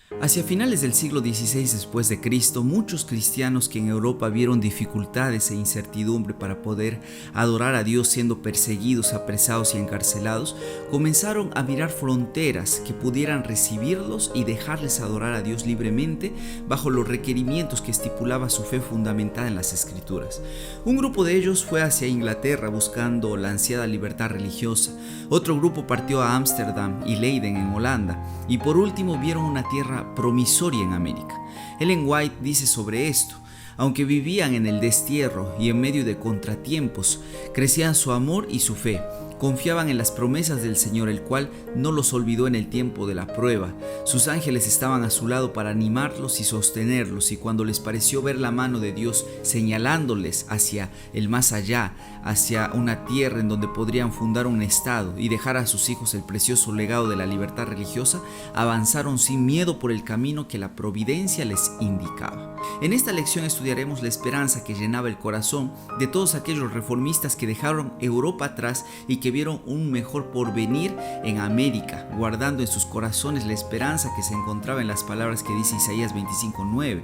Hacia finales del siglo XVI después de Cristo, muchos cristianos que en Europa vieron dificultades e incertidumbre para poder adorar a Dios siendo perseguidos, apresados y encarcelados, comenzaron a mirar fronteras que pudieran recibirlos y dejarles adorar a Dios libremente bajo los requerimientos que estipulaba su fe fundamentada en las Escrituras. Un grupo de ellos fue hacia Inglaterra buscando la ansiada libertad religiosa, otro grupo partió a Ámsterdam y Leiden en Holanda, y por último vieron una tierra promisoria en América. Ellen White dice sobre esto: aunque vivían en el destierro y en medio de contratiempos, crecían su amor y su fe. Confiaban en las promesas del Señor, el cual no los olvidó en el tiempo de la prueba. Sus ángeles estaban a su lado para animarlos y sostenerlos, y cuando les pareció ver la mano de Dios señalándoles hacia el más allá, hacia una tierra en donde podrían fundar un estado y dejar a sus hijos el precioso legado de la libertad religiosa, avanzaron sin miedo por el camino que la providencia les indicaba. En esta lección estudiaremos la esperanza que llenaba el corazón de todos aquellos reformistas que dejaron Europa atrás y que vieron un mejor porvenir en América, guardando en sus corazones la esperanza que se encontraba en las palabras que dice Isaías 25:9.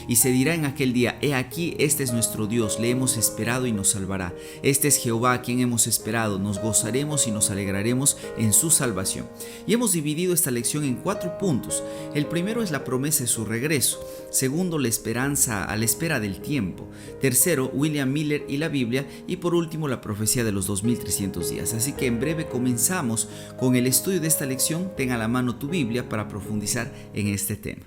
Y se dirá en aquel día: he aquí, este es nuestro Dios, le hemos esperado y nos salvará. Este es Jehová a quien hemos esperado, nos gozaremos y nos alegraremos en su salvación. Y hemos dividido esta lección en 4 puntos. El primero es la promesa de su regreso. Segundo, la esperanza a la espera del tiempo. Tercero, William Miller y la Biblia. Y por último, la profecía de los 2300 días. Así que en breve comenzamos con el estudio de esta lección. Ten a la mano tu Biblia para profundizar en este tema.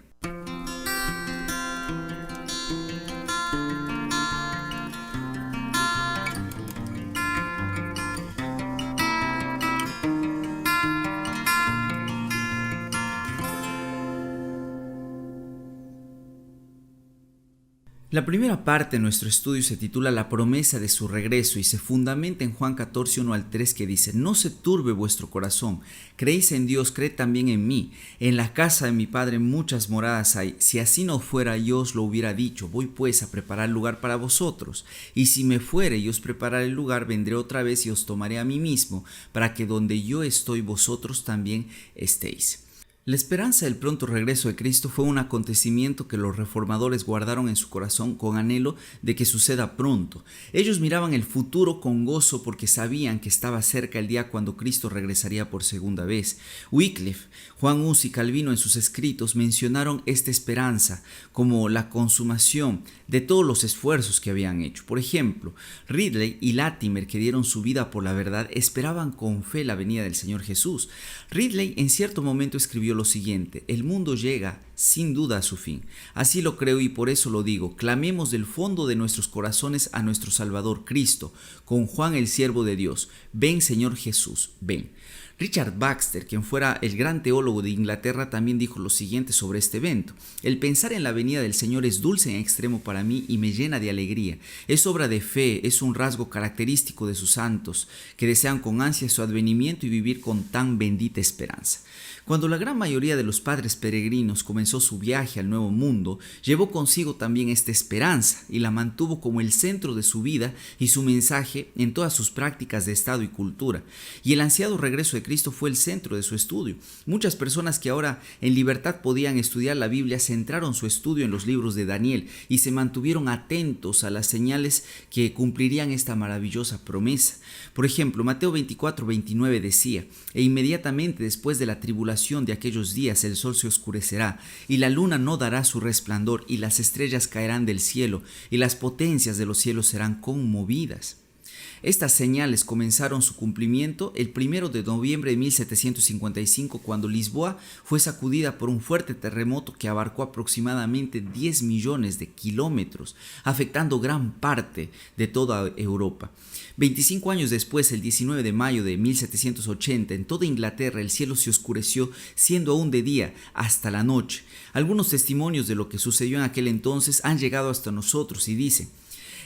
La primera parte de nuestro estudio se titula La promesa de su regreso y se fundamenta en Juan 14, 1 al 3, que dice: no se turbe vuestro corazón, creéis en Dios, creed también en mí. En la casa de mi Padre muchas moradas hay. Si así no fuera, yo os lo hubiera dicho. Voy pues a preparar lugar para vosotros. Y si me fuere y os prepararé el lugar, vendré otra vez y os tomaré a mí mismo, para que donde yo estoy, vosotros también estéis. La esperanza del pronto regreso de Cristo fue un acontecimiento que los reformadores guardaron en su corazón con anhelo de que suceda pronto. Ellos miraban el futuro con gozo porque sabían que estaba cerca el día cuando Cristo regresaría por segunda vez. Wycliffe, Juan Hus y Calvino en sus escritos mencionaron esta esperanza como la consumación de todos los esfuerzos que habían hecho. Por ejemplo, Ridley y Latimer, que dieron su vida por la verdad, esperaban con fe la venida del Señor Jesús. Ridley en cierto momento escribió lo siguiente: el mundo llega sin duda a su fin. Así lo creo y por eso lo digo. Clamemos del fondo de nuestros corazones a nuestro Salvador Cristo, con Juan el siervo de Dios: ven, Señor Jesús, ven. Richard Baxter, quien fuera el gran teólogo de Inglaterra, también dijo lo siguiente sobre este evento: el pensar en la venida del Señor es dulce en extremo para mí y me llena de alegría. Es obra de fe, es un rasgo característico de sus santos, que desean con ansia su advenimiento y vivir con tan bendita esperanza. Cuando la gran mayoría de los padres peregrinos comenzó su viaje al Nuevo Mundo, llevó consigo también esta esperanza y la mantuvo como el centro de su vida y su mensaje en todas sus prácticas de estado y cultura. Y el ansiado regreso de Cristo fue el centro de su estudio. Muchas personas que ahora en libertad podían estudiar la Biblia centraron su estudio en los libros de Daniel y se mantuvieron atentos a las señales que cumplirían esta maravillosa promesa. Por ejemplo, Mateo 24:29 decía: e inmediatamente después de la tribulación de aquellos días el sol se oscurecerá y la luna no dará su resplandor y las estrellas caerán del cielo y las potencias de los cielos serán conmovidas. Estas señales comenzaron su cumplimiento el 1 de noviembre de 1755, cuando Lisboa fue sacudida por un fuerte terremoto que abarcó aproximadamente 10 millones de kilómetros, afectando gran parte de toda Europa. 25 años después, el 19 de mayo de 1780, en toda Inglaterra el cielo se oscureció, siendo aún de día hasta la noche. Algunos testimonios de lo que sucedió en aquel entonces han llegado hasta nosotros y dicen: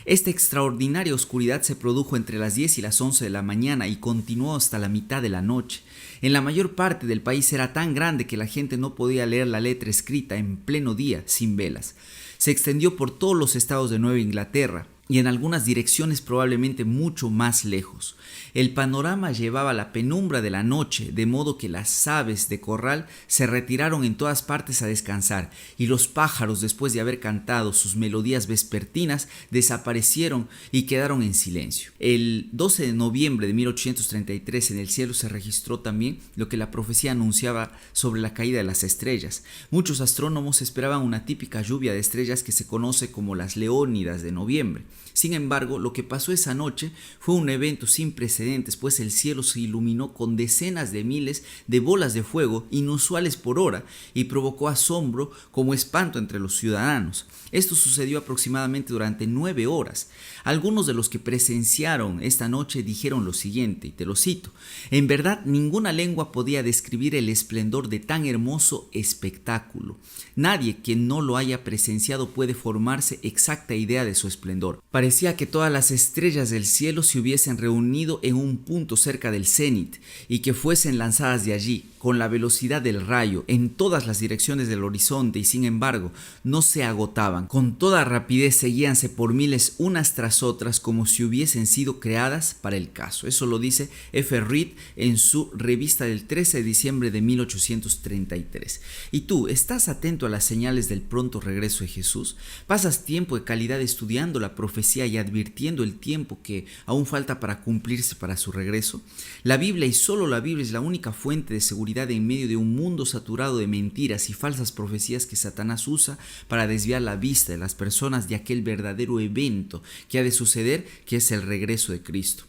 esta extraordinaria oscuridad se produjo entre las 10 y las 11 de la mañana y continuó hasta la mitad de la noche. En la mayor parte del país era tan grande que la gente no podía leer la letra escrita en pleno día sin velas. Se extendió por todos los estados de Nueva Inglaterra. y en algunas direcciones probablemente mucho más lejos. El panorama llevaba la penumbra de la noche, de modo que las aves de corral se retiraron en todas partes a descansar, y los pájaros, después de haber cantado sus melodías vespertinas, desaparecieron y quedaron en silencio. El 12 de noviembre de 1833 en el cielo se registró también lo que la profecía anunciaba sobre la caída de las estrellas. Muchos astrónomos esperaban una típica lluvia de estrellas que se conoce como las Leónidas de noviembre. Sin embargo, lo que pasó esa noche fue un evento sin precedentes, pues el cielo se iluminó con decenas de miles de bolas de fuego inusuales por hora y provocó asombro como espanto entre los ciudadanos. Esto sucedió aproximadamente durante 9 horas. Algunos de los que presenciaron esta noche dijeron lo siguiente, y te lo cito: en verdad, ninguna lengua podía describir el esplendor de tan hermoso espectáculo. Nadie quien no lo haya presenciado puede formarse exacta idea de su esplendor. Parecía que todas las estrellas del cielo se hubiesen reunido en un punto cerca del cenit y que fuesen lanzadas de allí, con la velocidad del rayo, en todas las direcciones del horizonte, y sin embargo no se agotaban. Con toda rapidez seguíanse por miles unas tras otras como si hubiesen sido creadas para el caso. Eso lo dice F. Reed en su revista del 13 de diciembre de 1833. ¿Y tú, estás atento a las señales del pronto regreso de Jesús? ¿Pasas tiempo de calidad estudiando la profecía y advirtiendo el tiempo que aún falta para cumplirse para su regreso? La Biblia, y solo la Biblia, es la única fuente de seguridad en medio de un mundo saturado de mentiras y falsas profecías que Satanás usa para desviar la vista de las personas de aquel verdadero evento que ha de suceder, que es el regreso de Cristo.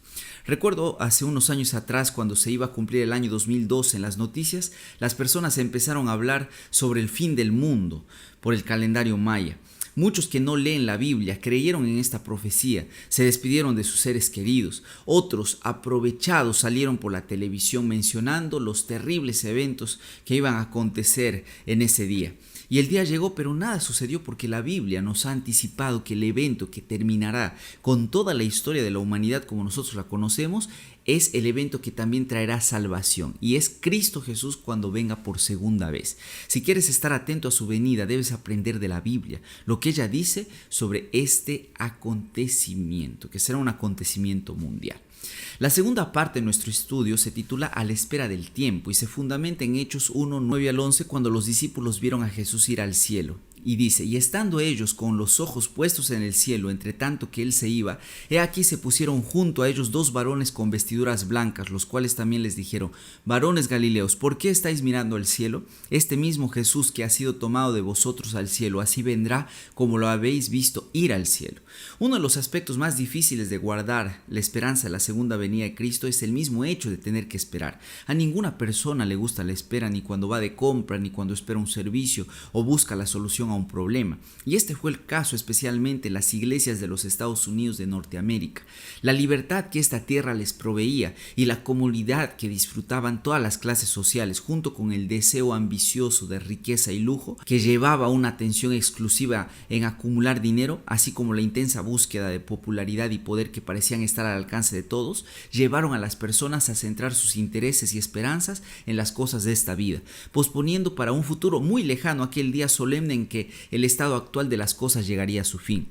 Recuerdo hace unos años atrás, cuando se iba a cumplir el año 2012, en las noticias las personas empezaron a hablar sobre el fin del mundo por el calendario maya. Muchos que no leen la Biblia creyeron en esta profecía, se despidieron de sus seres queridos. Otros, aprovechados, salieron por la televisión mencionando los terribles eventos que iban a acontecer en ese día. Y el día llegó, pero nada sucedió, porque la Biblia nos ha anticipado que el evento que terminará con toda la historia de la humanidad como nosotros la conocemos es el evento que también traerá salvación, y es Cristo Jesús cuando venga por segunda vez. Si quieres estar atento a su venida, debes aprender de la Biblia lo que ella dice sobre este acontecimiento, que será un acontecimiento mundial. La segunda parte de nuestro estudio se titula A la espera del tiempo y se fundamenta en Hechos 1, 9 al 11, cuando los discípulos vieron a Jesús ir al cielo. Y dice: y estando ellos con los ojos puestos en el cielo, entre tanto que él se iba, he aquí se pusieron junto a ellos 2 varones con vestiduras blancas, los cuales también les dijeron: varones Galileos, ¿por qué estáis mirando al cielo? Este mismo Jesús que ha sido tomado de vosotros al cielo, así vendrá como lo habéis visto ir al cielo. Uno de los aspectos más difíciles de guardar la esperanza de la segunda venida de Cristo es el mismo hecho de tener que esperar. A ninguna persona le gusta la espera, ni cuando va de compra, ni cuando espera un servicio o busca la solución a un problema. Y este fue el caso especialmente en las iglesias de los Estados Unidos de Norteamérica. La libertad que esta tierra les proveía y la comodidad que disfrutaban todas las clases sociales, junto con el deseo ambicioso de riqueza y lujo que llevaba una atención exclusiva en acumular dinero, así como la intensa búsqueda de popularidad y poder que parecían estar al alcance de todos, llevaron a las personas a centrar sus intereses y esperanzas en las cosas de esta vida, posponiendo para un futuro muy lejano aquel día solemne en que el estado actual de las cosas llegaría a su fin.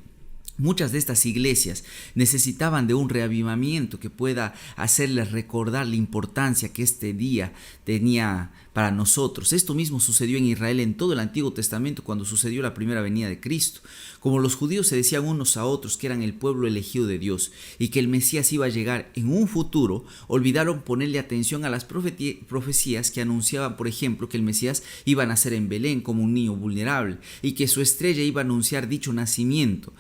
Muchas de estas iglesias necesitaban de un reavivamiento que pueda hacerles recordar la importancia que este día tenía para nosotros. Esto mismo sucedió en Israel en todo el Antiguo Testamento cuando sucedió la primera venida de Cristo. Como los judíos se decían unos a otros que eran el pueblo elegido de Dios y que el Mesías iba a llegar en un futuro, olvidaron ponerle atención a las profecías que anunciaban, por ejemplo, que el Mesías iba a nacer en Belén como un niño vulnerable y que su estrella iba a anunciar dicho nacimiento.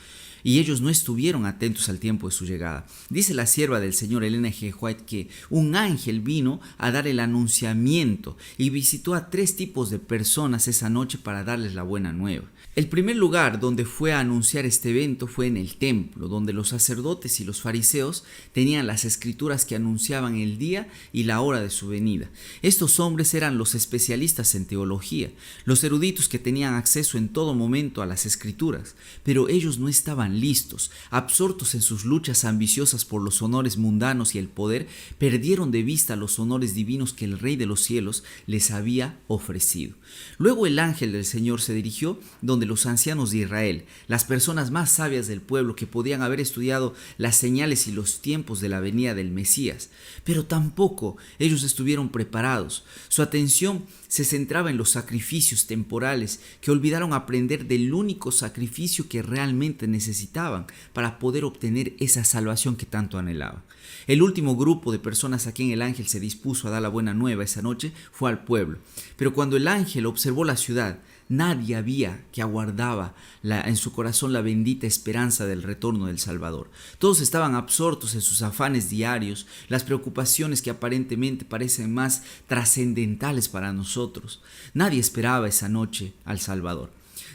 Y ellos no estuvieron atentos al tiempo de su llegada. Dice la sierva del Señor, Elena G. White, que un ángel vino a dar el anunciamiento y visitó a 3 tipos de personas esa noche para darles la buena nueva. El primer lugar donde fue a anunciar este evento fue en el templo, donde los sacerdotes y los fariseos tenían las escrituras que anunciaban el día y la hora de su venida. Estos hombres eran los especialistas en teología, los eruditos que tenían acceso en todo momento a las escrituras, pero ellos no estaban estaban listos. Absortos en sus luchas ambiciosas por los honores mundanos y el poder, perdieron de vista los honores divinos que el Rey de los cielos les había ofrecido. Luego el ángel del Señor se dirigió donde los ancianos de Israel, las personas más sabias del pueblo que podían haber estudiado las señales y los tiempos de la venida del Mesías. Pero tampoco ellos estuvieron preparados. Su atención se centraba en los sacrificios temporales que olvidaron aprender del único sacrificio que realmente necesitaban para poder obtener esa salvación que tanto anhelaban. El último grupo de personas a quien el ángel se dispuso a dar la buena nueva esa noche fue al pueblo. Pero cuando el ángel observó la ciudad, nadie había que aguardaba en su corazón la bendita esperanza del retorno del Salvador. Todos estaban absortos en sus afanes diarios, las preocupaciones que aparentemente parecen más trascendentales para nosotros. Nadie esperaba esa noche al Salvador.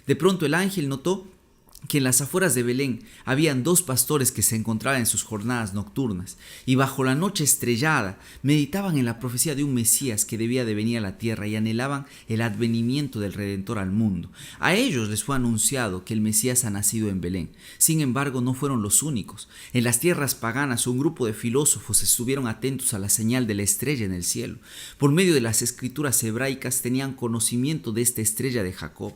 De pronto el ángel notó que en las afueras de Belén habían dos pastores que se encontraban en sus jornadas nocturnas y bajo la noche estrellada meditaban en la profecía de un Mesías que debía de venir a la tierra y anhelaban el advenimiento del Redentor al mundo. A ellos les fue anunciado que el Mesías ha nacido en Belén. Sin embargo, no fueron los únicos. En las tierras paganas, un grupo de filósofos estuvieron atentos a la señal de la estrella en el cielo. Por medio de las escrituras hebraicas tenían conocimiento de esta estrella de Jacob.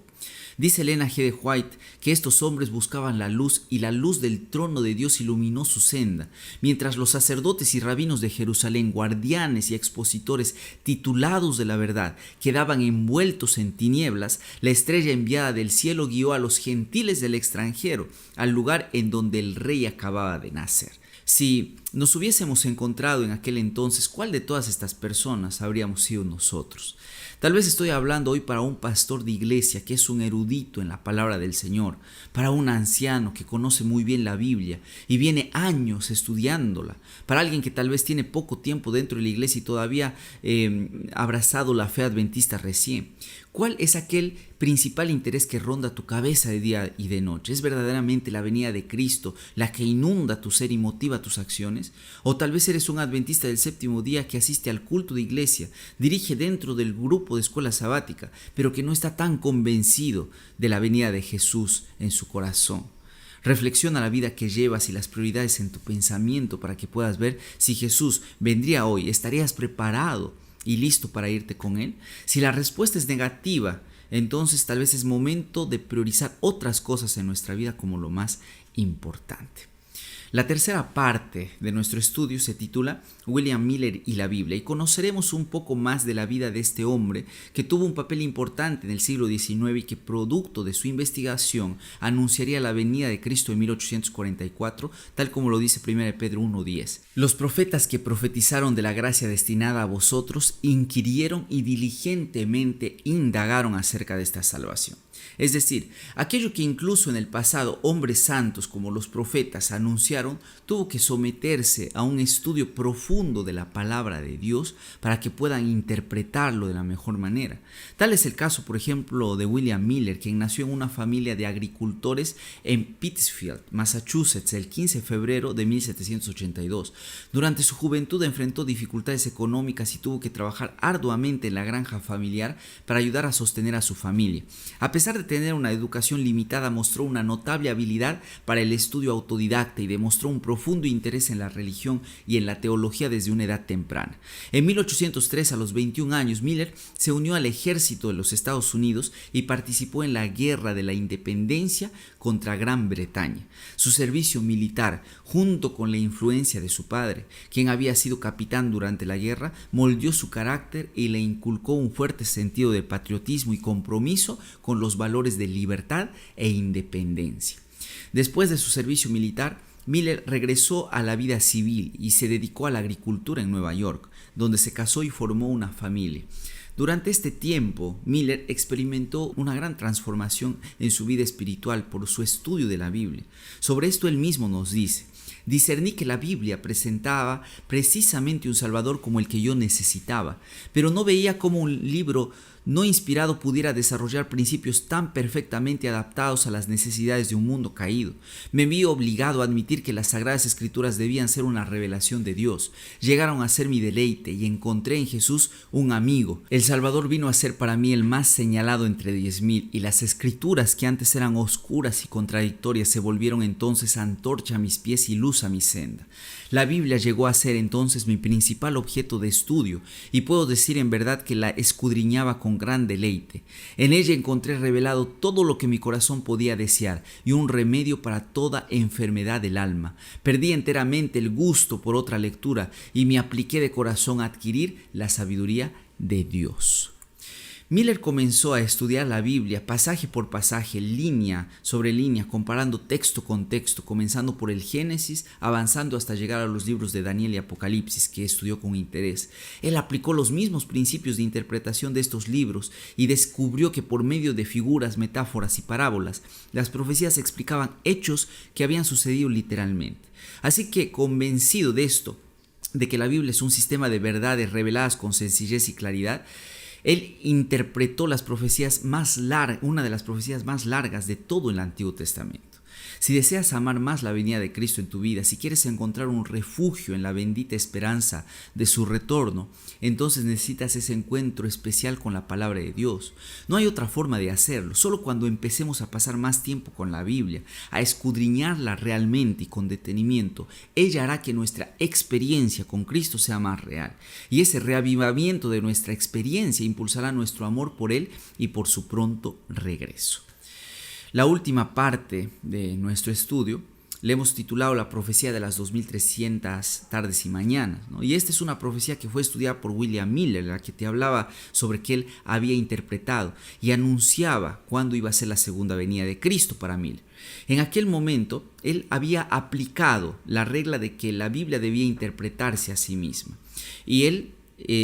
Dice Elena G. de White que estos hombres buscaban la luz y la luz del trono de Dios iluminó su senda, mientras los sacerdotes y rabinos de Jerusalén, guardianes y expositores titulados de la verdad, quedaban envueltos en tinieblas. La estrella enviada del cielo guió a los gentiles del extranjero al lugar en donde el rey acababa de nacer. Si nos hubiésemos encontrado en aquel entonces, ¿cuál de todas estas personas habríamos sido nosotros? Tal vez estoy hablando hoy para un pastor de iglesia que es un erudito en la palabra del Señor, para un anciano que conoce muy bien la Biblia y viene años estudiándola, para alguien que tal vez tiene poco tiempo dentro de la iglesia y todavía ha abrazado la fe adventista recién. ¿Cuál es aquel principal interés que ronda tu cabeza de día y de noche? ¿Es verdaderamente la venida de Cristo la que inunda tu ser y motiva tus acciones? O tal vez eres un adventista del séptimo día que asiste al culto de iglesia, dirige dentro del grupo de escuela sabática, pero que no está tan convencido de la venida de Jesús en su corazón. Reflexiona la vida que llevas y las prioridades en tu pensamiento para que puedas ver si Jesús vendría hoy. ¿Estarías preparado y listo para irte con Él? Si la respuesta es negativa, entonces tal vez es momento de priorizar otras cosas en nuestra vida como lo más importante. La tercera parte de nuestro estudio se titula William Miller y la Biblia y conoceremos un poco más de la vida de este hombre que tuvo un papel importante en el siglo XIX y que producto de su investigación anunciaría la venida de Cristo en 1844, tal como lo dice 1 Pedro 1:10. Los profetas que profetizaron de la gracia destinada a vosotros inquirieron y diligentemente indagaron acerca de esta salvación. Es decir, aquello que incluso en el pasado hombres santos como los profetas anunciaron, tuvo que someterse a un estudio profundo de la palabra de Dios para que puedan interpretarlo de la mejor manera. Tal es el caso, por ejemplo, de William Miller, quien nació en una familia de agricultores en Pittsfield, Massachusetts, el 15 de febrero de 1782. Durante su juventud enfrentó dificultades económicas y tuvo que trabajar arduamente en la granja familiar para ayudar a sostener a su familia. A pesar de tener una educación limitada, mostró una notable habilidad para el estudio autodidacta y demostró un profundo interés en la religión y en la teología desde una edad temprana. En 1803, a los 21 años, Miller se unió al ejército de los Estados Unidos y participó en la Guerra de la Independencia contra Gran Bretaña. Su servicio militar, junto con la influencia de su padre, quien había sido capitán durante la guerra, moldeó su carácter y le inculcó un fuerte sentido de patriotismo y compromiso con los valores de libertad e independencia. Después de su servicio militar, Miller regresó a la vida civil y se dedicó a la agricultura en Nueva York, donde se casó y formó una familia. Durante este tiempo, Miller experimentó una gran transformación en su vida espiritual por su estudio de la Biblia. Sobre esto él mismo nos dice: discerní que la Biblia presentaba precisamente un Salvador como el que yo necesitaba, pero no veía cómo un libro no inspirado pudiera desarrollar principios tan perfectamente adaptados a las necesidades de un mundo caído. Me vi obligado a admitir que las Sagradas Escrituras debían ser una revelación de Dios. Llegaron a ser mi deleite y encontré en Jesús un amigo. El Salvador vino a ser para mí el más señalado entre 10,000 y las Escrituras que antes eran oscuras y contradictorias se volvieron entonces antorcha a mis pies y luz a mi senda. La Biblia llegó a ser entonces mi principal objeto de estudio y puedo decir en verdad que la escudriñaba con gran deleite. En ella encontré revelado todo lo que mi corazón podía desear y un remedio para toda enfermedad del alma. Perdí enteramente el gusto por otra lectura y me apliqué de corazón a adquirir la sabiduría de Dios. Miller comenzó a estudiar la Biblia pasaje por pasaje, línea sobre línea, comparando texto con texto, comenzando por el Génesis, avanzando hasta llegar a los libros de Daniel y Apocalipsis, que estudió con interés. Él aplicó los mismos principios de interpretación de estos libros y descubrió que por medio de figuras, metáforas y parábolas, las profecías explicaban hechos que habían sucedido literalmente. Así que, convencido de esto, de que la Biblia es un sistema de verdades reveladas con sencillez y claridad, él interpretó las profecías una de las profecías más largas de todo el Antiguo Testamento. Si deseas amar más la venida de Cristo en tu vida, si quieres encontrar un refugio en la bendita esperanza de su retorno, entonces necesitas ese encuentro especial con la palabra de Dios. No hay otra forma de hacerlo. Solo cuando empecemos a pasar más tiempo con la Biblia, a escudriñarla realmente y con detenimiento, ella hará que nuestra experiencia con Cristo sea más real. Y ese reavivamiento de nuestra experiencia impulsará nuestro amor por Él y por su pronto regreso. La última parte de nuestro estudio le hemos titulado la profecía de las 2300 tardes y mañanas, ¿no? Y esta es una profecía que fue estudiada por William Miller, la que te hablaba sobre que él había interpretado y anunciaba cuándo iba a ser la segunda venida de Cristo para Miller. En aquel momento, él había aplicado la regla de que la Biblia debía interpretarse a sí misma. Y él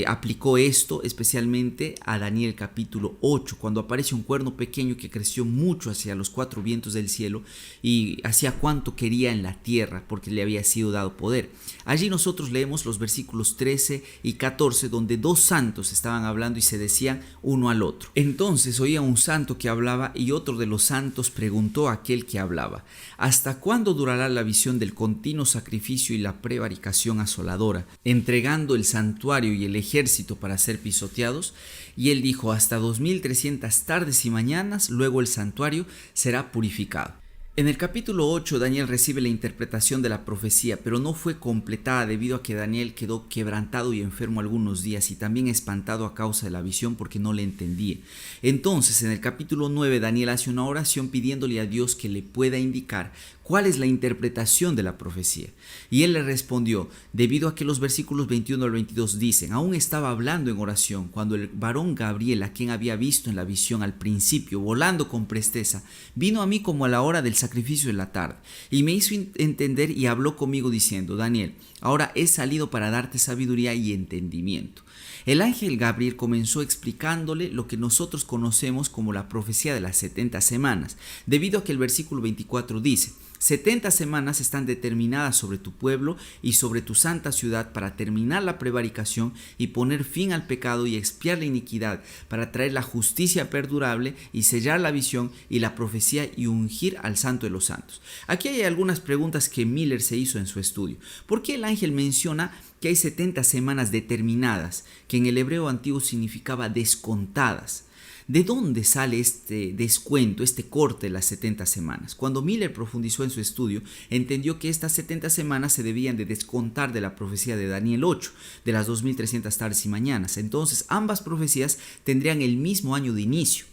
aplicó esto especialmente a Daniel capítulo 8, cuando aparece un cuerno pequeño que creció mucho hacia los 4 vientos del cielo y hacía cuanto quería en la tierra porque le había sido dado poder. Allí nosotros leemos los versículos 13 y 14 donde dos santos estaban hablando y se decían uno al otro. Entonces oía un santo que hablaba y otro de los santos preguntó a aquel que hablaba: ¿hasta cuándo durará la visión del continuo sacrificio y la prevaricación asoladora, entregando el santuario y el ejército para ser pisoteados? Y él dijo: hasta 2300 tardes y mañanas, luego el santuario será purificado. En el capítulo 8 Daniel recibe la interpretación de la profecía, pero no fue completada debido a que Daniel quedó quebrantado y enfermo algunos días y también espantado a causa de la visión porque no le entendía. Entonces en el capítulo 9 Daniel hace una oración pidiéndole a Dios que le pueda indicar cuál es la interpretación de la profecía. Y él le respondió, debido a que los versículos 21 al 22 dicen: aún estaba hablando en oración cuando el varón Gabriel, a quien había visto en la visión al principio, volando con presteza, vino a mí como a la hora del sacrificio de la tarde, y me hizo entender y habló conmigo diciendo: Daniel, ahora he salido para darte sabiduría y entendimiento. El ángel Gabriel comenzó explicándole lo que nosotros conocemos como la profecía de las 70 semanas, debido a que el versículo 24 dice: 70 semanas están determinadas sobre tu pueblo y sobre tu santa ciudad para terminar la prevaricación y poner fin al pecado y expiar la iniquidad, para traer la justicia perdurable y sellar la visión y la profecía y ungir al santo de los santos. Aquí hay algunas preguntas que Miller se hizo en su estudio. ¿Por qué el ángel menciona que hay 70 semanas determinadas, que en el hebreo antiguo significaba descontadas? ¿De dónde sale este descuento, este corte de las 70 semanas? Cuando Miller profundizó en su estudio, entendió que estas 70 semanas se debían de descontar de la profecía de Daniel 8, de las 2300 tardes y mañanas. Entonces, ambas profecías tendrían el mismo año de inicio.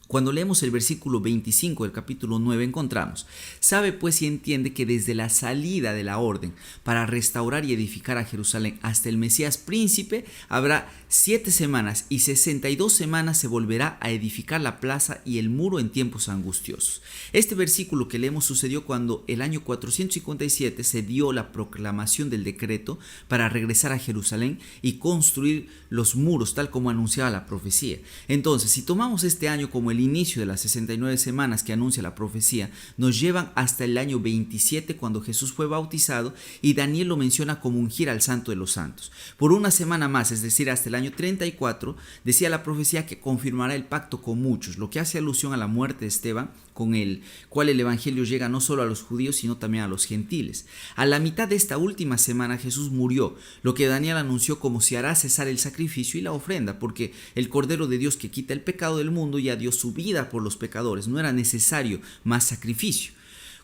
Cuando leemos el versículo 25 del capítulo 9 encontramos: sabe pues y entiende que desde la salida de la orden para restaurar y edificar a Jerusalén hasta el Mesías príncipe habrá 7 semanas y 62 semanas se volverá a edificar la plaza y el muro en tiempos angustiosos. Este versículo que leemos sucedió cuando el año 457 se dio la proclamación del decreto para regresar a Jerusalén y construir los muros tal como anunciaba la profecía. Entonces, si tomamos este año como el el inicio de las 69 semanas que anuncia la profecía, nos llevan hasta el año 27 cuando Jesús fue bautizado y Daniel lo menciona como ungir al Santo de los Santos. Por una semana más, es decir, hasta el año 34, decía la profecía que confirmará el pacto con muchos, lo que hace alusión a la muerte de Esteban, con el cual el evangelio llega no solo a los judíos sino también a los gentiles. A la mitad de esta última semana Jesús murió, lo que Daniel anunció como si hará cesar el sacrificio y la ofrenda, porque el Cordero de Dios que quita el pecado del mundo ya dio su vida por los pecadores, no era necesario más sacrificio.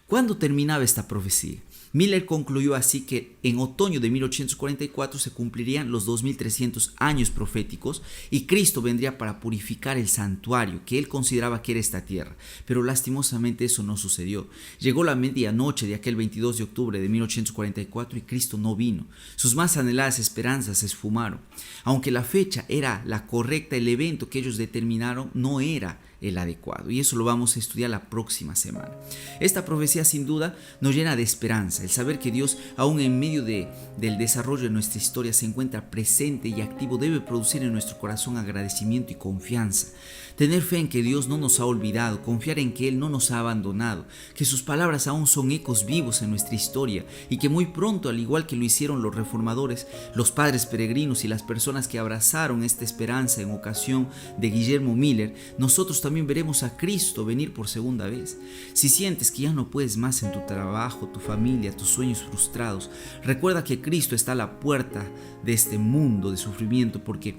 ¿Cuándo terminaba esta profecía? Miller concluyó así que en otoño de 1844 se cumplirían los 2300 años proféticos y Cristo vendría para purificar el santuario que él consideraba que era esta tierra. Pero lastimosamente eso no sucedió. Llegó la medianoche de aquel 22 de octubre de 1844 y Cristo no vino. Sus más anheladas esperanzas se esfumaron. Aunque la fecha era la correcta, el evento que ellos determinaron no era el adecuado, y eso lo vamos a estudiar la próxima semana. Esta profecía sin duda nos llena de esperanza, el saber que Dios aún en medio del desarrollo de nuestra historia se encuentra presente y activo debe producir en nuestro corazón agradecimiento y confianza. Tener fe en que Dios no nos ha olvidado, confiar en que Él no nos ha abandonado, que sus palabras aún son ecos vivos en nuestra historia y que muy pronto, al igual que lo hicieron los reformadores, los padres peregrinos y las personas que abrazaron esta esperanza en ocasión de Guillermo Miller, nosotros también veremos a Cristo venir por segunda vez. Si sientes que ya no puedes más en tu trabajo, tu familia, tus sueños frustrados, recuerda que Cristo está a la puerta de este mundo de sufrimiento porque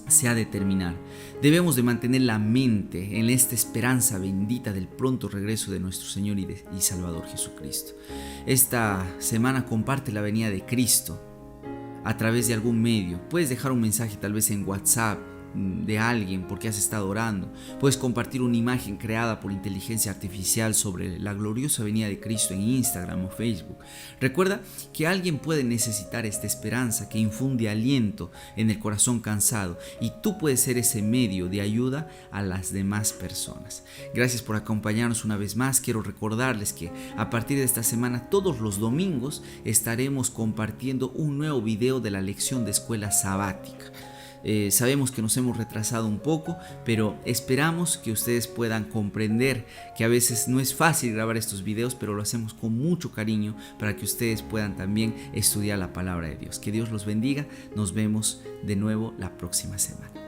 se ha de terminar. Debemos de mantener la mente en esta esperanza bendita del pronto regreso de nuestro Señor y Salvador Jesucristo. Esta semana comparte la venida de Cristo a través de algún medio. Puedes dejar un mensaje tal vez en WhatsApp de alguien porque has estado orando. Puedes compartir una imagen creada por inteligencia artificial sobre la gloriosa venida de Cristo en Instagram o Facebook. Recuerda que alguien puede necesitar esta esperanza que infunde aliento en el corazón cansado y tú puedes ser ese medio de ayuda a las demás personas. Gracias por acompañarnos una vez más. Quiero recordarles que a partir de esta semana todos los domingos estaremos compartiendo un nuevo video de la lección de escuela sabática. Sabemos que nos hemos retrasado un poco, pero esperamos que ustedes puedan comprender que a veces no es fácil grabar estos videos, pero lo hacemos con mucho cariño para que ustedes puedan también estudiar la palabra de Dios. Que Dios los bendiga. Nos vemos de nuevo la próxima semana.